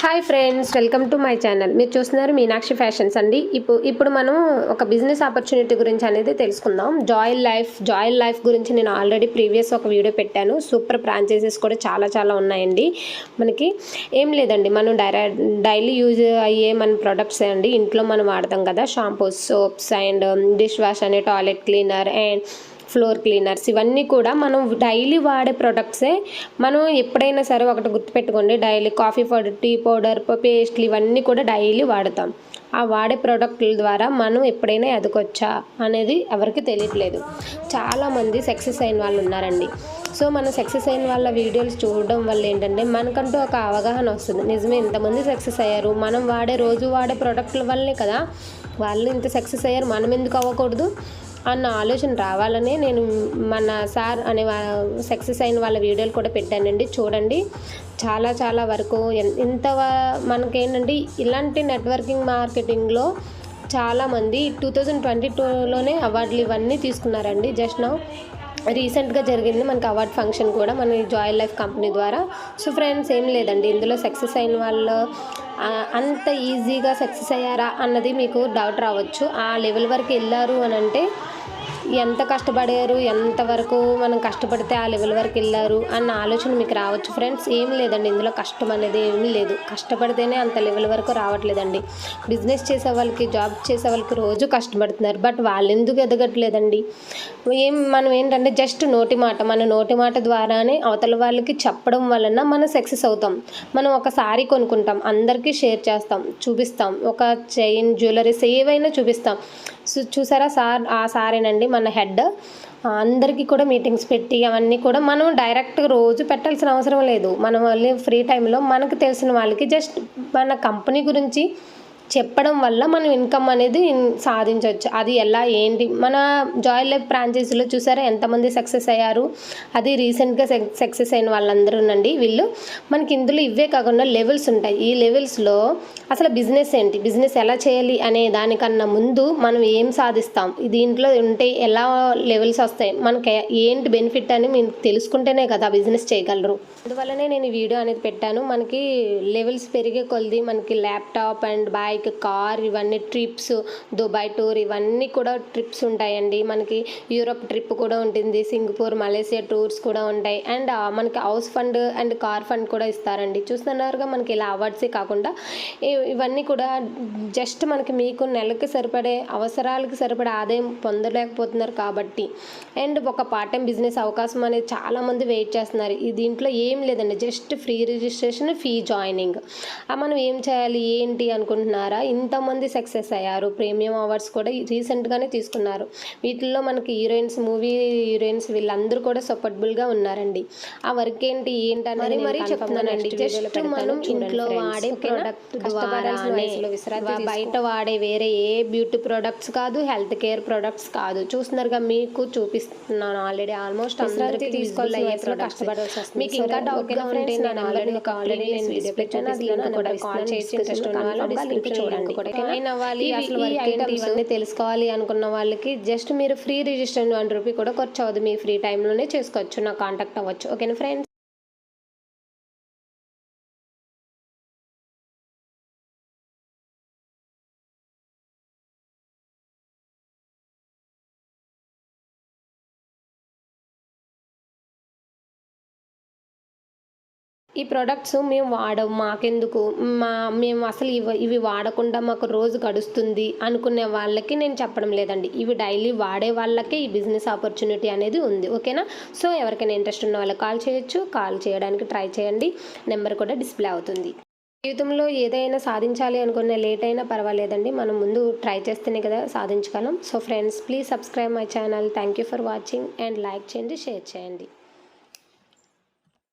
Hi friends, welcome to my channel. మీరు చూస్తున్నారు Meenakshi fashions అండి. ఇప్పుడు మనం ఒక బిజినెస్ ఆపర్చునిటీ గురించి అనేది తెలుసుకుందాం. జాయిల్ లైఫ్ గురించి నేను ఆల్రెడీ ప్రీవియస్ ఒక వీడియో పెట్టాను. సూపర్ ఫ్రాంచైజెస్ కూడా చాలా ఉన్నాయండి. మనకి ఏం లేదండి, మనం డైలీ యూజ్ అయ్యే మన ప్రొడక్ట్స్ అండి. ఇంట్లో మనం వాడతాం కదా, shampoos, soaps and dish wash అనే toilet cleaner and floor cleaners, ఇవన్నీ కూడా మనం డైలీ వాడే ప్రొడక్ట్సే. మనం ఎప్పుడైనా సరే ఒకటి గుర్తుపెట్టుకోండి, daily coffee powder, tea powder, పేస్ట్లు ఇవన్నీ కూడా డైలీ వాడతాం. ఆ వాడే ప్రోడక్ట్ల ద్వారా మనం ఎప్పుడైనా ఎదగొచ్చా అనేది ఎవరికి తెలియట్లేదు. చాలామంది సక్సెస్ అయిన వాళ్ళు ఉన్నారండి. సో మనం సక్సెస్ అయిన వాళ్ళ వీడియోస్ చూడడం వల్ల ఏంటంటే మనకంటూ ఒక అవగాహన వస్తుంది. నిజమే, ఇంతమంది సక్సెస్ అయ్యారు, మనం రోజు వాడే ప్రోడక్ట్ల వల్లే కదా వాళ్ళు ఇంత సక్సెస్ అయ్యారు, మనం ఎందుకు అవ్వకూడదు అన్న ఆలోచన రావాలనే నేను మన సార్ అనే సక్సెస్ అయిన వాళ్ళ వీడియోలు కూడా పెట్టానండి. చూడండి, చాలా వరకు ఇంత మనకేంటంటే ఇలాంటి నెట్వర్కింగ్ మార్కెటింగ్లో చాలామంది 2022లోనే అవార్డులు ఇవన్నీ తీసుకున్నారండి. జస్ట్ నౌ రీసెంట్గా జరిగింది మనకి అవార్డ్ ఫంక్షన్ కూడా మన జాయిల్ లైఫ్ కంపెనీ ద్వారా. సో ఫ్రెండ్స్, ఏం లేదండి, ఇందులో సక్సెస్ అయిన వాళ్ళు అంత ఈజీగా సక్సెస్ అయ్యారా అన్నది మీకు డౌట్ రావచ్చు. ఆ లెవెల్ వరకు వెళ్ళారు అని అంటే ఎంత కష్టపడారు, ఎంతవరకు మనం కష్టపడితే ఆ లెవెల్ వరకు వెళ్ళారు అన్న ఆలోచన మీకు రావచ్చు. ఫ్రెండ్స్, ఏం లేదండి, ఇందులో కష్టం అనేది ఏమీ లేదు. కష్టపడితేనే అంత లెవెల్ వరకు రావట్లేదండి. బిజినెస్ చేసే వాళ్ళకి, జాబ్ చేసే వాళ్ళకి రోజు కష్టపడుతున్నారు, బట్ వాళ్ళు ఎందుకు ఎదగట్లేదండి? మనం ఏంటంటే జస్ట్ మన నోటి మాట ద్వారానే అవతల వాళ్ళకి చెప్పడం వలన మనం సక్సెస్ అవుతాం. మనం ఒక సారీ కొనుక్కుంటాం, అందరికీ షేర్ చేస్తాం, చూపిస్తాం, ఒక చైన్, జ్యువెలరీస్ ఏవైనా చూపిస్తాం. చూసారా ఆ సారేనండి మన హెడ్. అందరికీ కూడా మీటింగ్స్ పెట్టి అవన్నీ కూడా మనం డైరెక్ట్గా రోజు పెట్టాల్సిన అవసరం లేదు. మనం వాళ్ళని ఫ్రీ టైంలో మనకు తెలిసిన వాళ్ళకి జస్ట్ మన కంపెనీ గురించి చెప్పడం వల్ల మనం ఇన్కమ్ అనేది సాధించవచ్చు. అది ఎలా ఏంటి, మన జాయిల్ లైఫ్ ఫ్రాంచైజీలో చూసారా ఎంతమంది సక్సెస్ అయ్యారు? అది రీసెంట్గా సక్సెస్ అయిన వాళ్ళందరూనండి వీళ్ళు. మనకి ఇందులో ఇవే కాకుండా లెవెల్స్ ఉంటాయి. ఈ లెవెల్స్లో అసలు బిజినెస్ ఏంటి, బిజినెస్ ఎలా చేయాలి అనే దానికన్నా ముందు మనం ఏం సాధిస్తాం, దీంట్లో ఉంటే ఎలా లెవెల్స్ వస్తాయి, మనకి ఏంటి బెనిఫిట్ అని మీరు తెలుసుకుంటేనే కదా బిజినెస్ చేయగలరు. అందువల్లనే నేను ఈ వీడియో అనేది పెట్టాను. మనకి లెవెల్స్ పెరిగే కొలది మనకి ల్యాప్టాప్ అండ్ బైక్, కార్, ఇవన్నీ ట్రిప్స్, దుబాయ్ టూర్, ఇవన్నీ కూడా ట్రిప్స్ ఉంటాయండి. మనకి యూరోప్ ట్రిప్ కూడా ఉంటుంది, సింగపూర్, మలేసియా టూర్స్ కూడా ఉంటాయి. అండ్ మనకి house fund and car fund కూడా ఇస్తారండి. చూస్తున్నారుగా, మనకి ఇలా అవార్డ్సే కాకుండా ఇవన్నీ కూడా జస్ట్ మనకి మీకు నెలకి సరిపడే అవసరాలకి సరిపడే ఆదాయం పొందలేకపోతున్నారు కాబట్టి. అండ్ ఒక పార్ట్ టైం బిజినెస్ అవకాశం అనేది చాలామంది వెయిట్ చేస్తున్నారు. దీంట్లో ఏం లేదండి, just free registration, fee joining. మనం ఏం చేయాలి ఏంటి అనుకుంటున్నారా? ఇంతమంది సక్సెస్ అయ్యారు, ప్రీమియం అవార్డ్స్ కూడా రీసెంట్గానే తీసుకున్నారు. వీటిల్లో మనకి మూవీ హీరోయిన్స్ వీళ్ళందరూ కూడా సపోర్టబుల్గా ఉన్నారండి. ఆ వర్క్ ఏంటి అనేది మరీ చెప్తున్నానండి. జస్ట్ మనం ఇంట్లో వాడే ప్రోడక్ట్ ద్వారానే, బయట వాడే వేరే ఏ బ్యూటీ ప్రొడక్ట్స్ కాదు, హెల్త్ కేర్ ప్రొడక్ట్స్ కాదు. చూస్తున్నారుగా, మీకు చూపిస్తున్నాను ఆల్రెడీ. ఆల్మోస్ట్ అందరికీ తీసుకోవాలి అయ్యే ప్రొడక్ట్స్. మీకు ఇంకా డౌట్గా ఉంటే నేను ఆల్రెడీ వీడియో పెట్టాను, అది కూడా కాల్ చేసి ఇంట్రెస్ట్ ఉన్న వాళ్ళు చూడండి. జాయిన్ అవ్వాలి, అసలు ఇవన్నీ తెలుసుకోవాలి అనుకున్న వాళ్ళకి జస్ట్ మీరు ఫ్రీ రిజిస్ట్రేషన్ ₹1 కూడా ఖర్చు అవ్వదు. మీ ఫ్రీ టైంలోనే చేసుకోవచ్చు, నాకు కాంటాక్ట్ అవ్వచ్చు. ఓకేనా ఫ్రెండ్స్? ఈ ప్రోడక్ట్స్ మేము మాకెందుకు, మేము అసలు ఇవి వాడకుండా మాకు రోజు గడుస్తుంది అనుకునే వాళ్ళకి నేను చెప్పడం లేదండి. ఇవి డైలీ వాడే వాళ్ళకే ఈ బిజినెస్ ఆపర్చునిటీ అనేది ఉంది. ఓకేనా? సో ఎవరికైనా ఇంట్రెస్ట్ ఉన్న వాళ్ళకి కాల్ చేయొచ్చు. కాల్ చేయడానికి ట్రై చేయండి, నెంబర్ కూడా డిస్ప్లే అవుతుంది. జీవితంలో ఏదైనా సాధించాలి అనుకున్న లేట్ అయినా పర్వాలేదండి, మనం ముందు ట్రై చేస్తేనే కదా సాధించగలం. So friends, please subscribe my channel. Thank you for watching and like చేయండి, షేర్ చేయండి.